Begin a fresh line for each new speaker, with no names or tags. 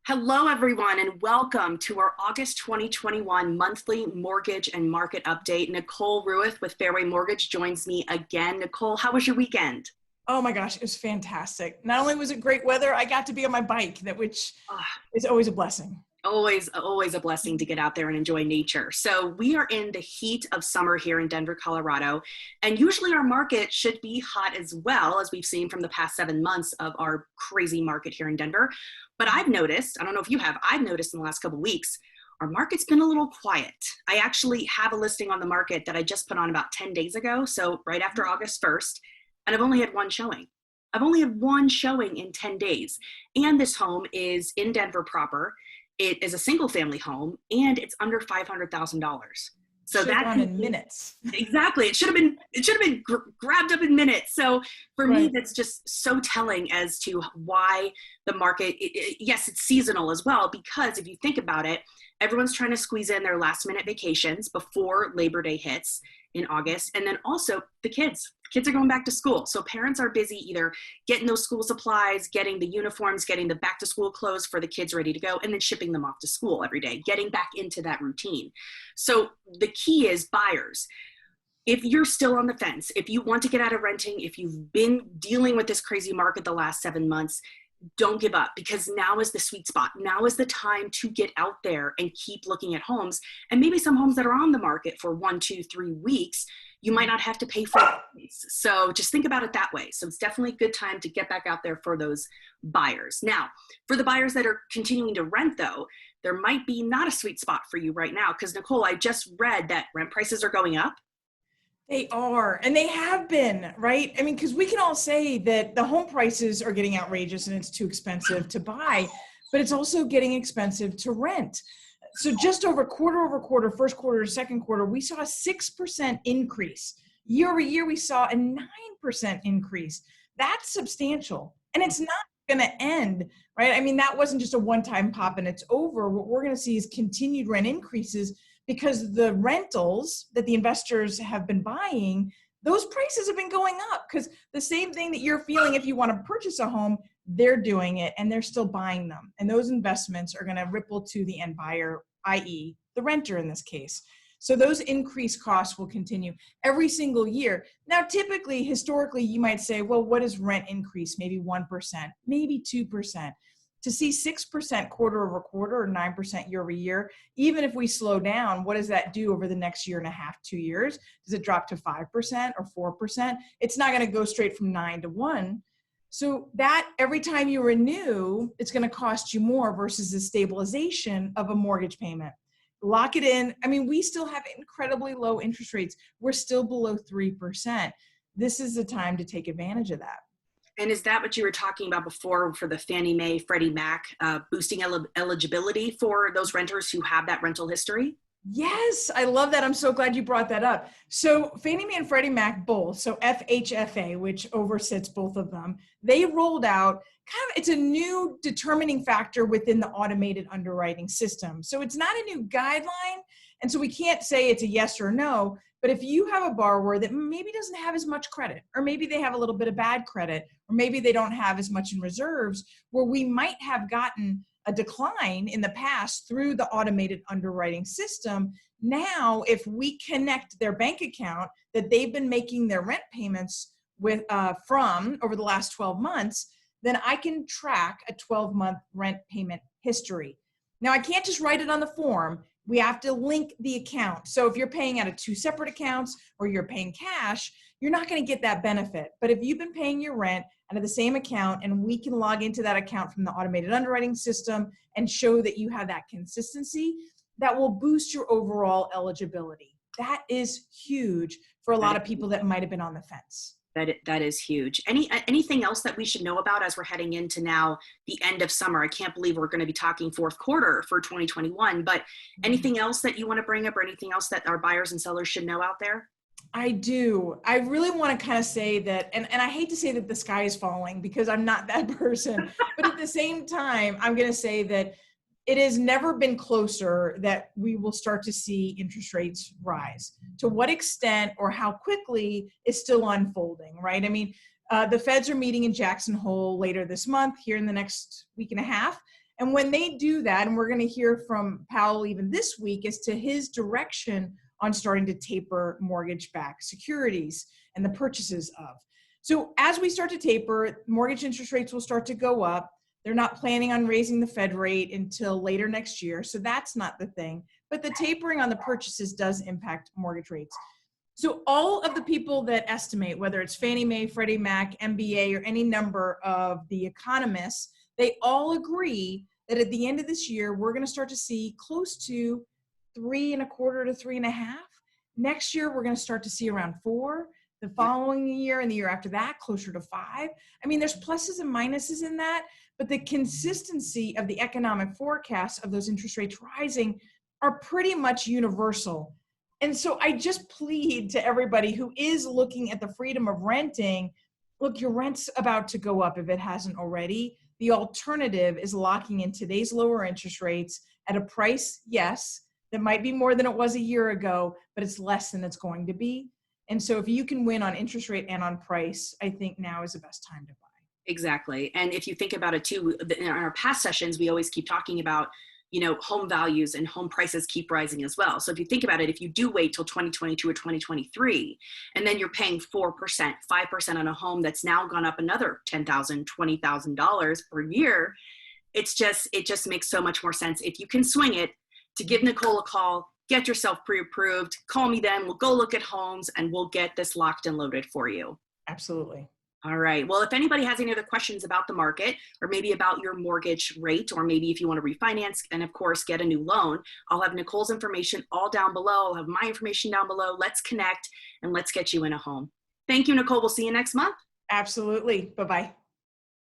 Hello, everyone, and welcome to our August 2021 monthly mortgage and market update. Nicole Rueth with Fairway Mortgage joins me again. Nicole, how was your weekend?
Oh my gosh, it was fantastic. Not only was it great weather, I got to be on my bike, which
Ah,
is always a blessing.
always a blessing to get out there and enjoy nature. So we are in the heat of summer here in Denver, Colorado, and usually our market should be hot as well, as we've seen from the past 7 months of our crazy market here in Denver. But I've noticed, I don't know if you have, I've noticed in the last couple of weeks, our market's been a little quiet. I actually have a listing on the market that I just put on about 10 days ago, so right after August 1st, and I've only had one showing. I've only had one showing in 10 days. And this home is in Denver proper. It is a single family home and it's under $500,000. So
Should have
that
gone in minutes.
exactly. It should have been grabbed up in minutes. So for me,
Right.
that's just so telling as to why the market, yes, it's seasonal as well, because if you think about it, everyone's trying to squeeze in their last minute vacations before Labor Day hits in August. And then also the kids are going back to school. So parents are busy either getting those school supplies, getting the uniforms, getting the back to school clothes for the kids ready to go, and then shipping them off to school every day, getting back into that routine. So the key is buyers. If you're still on the fence, if you want to get out of renting, if you've been dealing with this crazy market the last 7 months, don't give up, because now is the sweet spot. Now is the time to get out there and keep looking at homes, and maybe some homes that are on the market for 1, 2, 3 weeks, you might not have to pay for it. So just think about it that way. So it's definitely a good time to get back out there for those buyers. Now, for the buyers that are continuing to rent though, there might be not a sweet spot for you right now, because Nicole, I just read that rent prices are going up.
They are, and they have been, right? I mean, because we can all say that the home prices are getting outrageous and it's too expensive to buy, but it's also getting expensive to rent. So just over quarter, first quarter, second quarter, we saw a 6% increase. Year over year, we saw a 9% increase. That's substantial. And it's not going to end, right? I mean, that wasn't just a one-time pop and it's over. What we're going to see is continued rent increases, because the rentals that the investors have been buying, those prices have been going up, because the same thing that you're feeling if you want to purchase a home, they're doing it and they're still buying them. And those investments are going to ripple to the end buyer, i.e. the renter in this case. So those increased costs will continue every single year. Now, typically, historically, you might say, well, what is rent increase? Maybe 1%, maybe 2%. To see 6% quarter over quarter or 9% year over year, even if we slow down, what does that do over the next year and a half, 2 years? Does it drop to 5% or 4%? It's not going to go straight from 9 to 1. So that every time you renew, it's going to cost you more versus the stabilization of a mortgage payment. Lock it in. I mean, we still have incredibly low interest rates. We're still below 3%. This is the time to take advantage of that.
And is that what you were talking about before for the Fannie Mae, Freddie Mac, boosting eligibility for those renters who have that rental history?
Yes, I love that. I'm so glad you brought that up. So Fannie Mae and Freddie Mac both, so FHFA, which oversits both of them, they rolled out it's a new determining factor within the automated underwriting system. So it's not a new guideline. And so we can't say it's a yes or no, but if you have a borrower that maybe doesn't have as much credit, or maybe they have a little bit of bad credit, or maybe they don't have as much in reserves, where we might have gotten a decline in the past through the automated underwriting system. Now, if we connect their bank account that they've been making their rent payments with from over the last 12 months, then I can track a 12-month rent payment history. Now, I can't just write it on the form. We have to link the account. So if you're paying out of 2 separate accounts or you're paying cash, you're not going to get that benefit. But if you've been paying your rent out of the same account, and we can log into that account from the automated underwriting system and show that you have that consistency, that will boost your overall eligibility. That is huge for a lot of people that might have been on the fence.
That is huge. Anything else that we should know about as we're heading into now the end of summer? I can't believe we're going to be talking fourth quarter for 2021, but anything else that you want to bring up, or anything else that our buyers and sellers should know out there?
I do. I really want to kind of say that, and I hate to say that the sky is falling, because I'm not that person, but at the same time, I'm going to say that it has never been closer that we will start to see interest rates rise. To what extent or how quickly is still unfolding, right? I mean, the Feds are meeting in Jackson Hole later this month, here in the next week and a half, And when they do that, and we're going to hear from Powell even this week as to his direction on starting to taper mortgage-backed securities and the purchases of. So as we start to taper, mortgage interest rates will start to go up. They're not planning on raising the Fed rate until later next year. So that's not the thing. But the tapering on the purchases does impact mortgage rates. So all of the people that estimate, whether it's Fannie Mae, Freddie Mac, MBA, or any number of the economists, they all agree that at the end of this year, we're going to start to see close to 3.25 to 3.5. Next year, we're going to start to see around 4. The following year and the year after that, closer to 5. I mean, there's pluses and minuses in that, but the consistency of the economic forecasts of those interest rates rising are pretty much universal. And so I just plead to everybody who is looking at the freedom of renting, look, your rent's about to go up if it hasn't already. The alternative is locking in today's lower interest rates at a price, yes, that might be more than it was a year ago, but it's less than it's going to be. And so if you can win on interest rate and on price, I think now is the best time to buy.
Exactly. And if you think about it too, in our past sessions, we always keep talking about, home values and home prices keep rising as well. So if you think about it, if you do wait till 2022 or 2023, and then you're paying 4%, 5% on a home that's now gone up another $10,000, $20,000 per year, it just makes so much more sense if you can swing it to give Nicole a call, get yourself pre-approved, call me then, we'll go look at homes and we'll get this locked and loaded for you.
Absolutely.
All right. Well, if anybody has any other questions about the market or maybe about your mortgage rate, or maybe if you want to refinance and of course get a new loan, I'll have Nicole's information all down below. I'll have my information down below. Let's connect and let's get you in a home. Thank you, Nicole. We'll see you next month.
Absolutely. Bye-bye.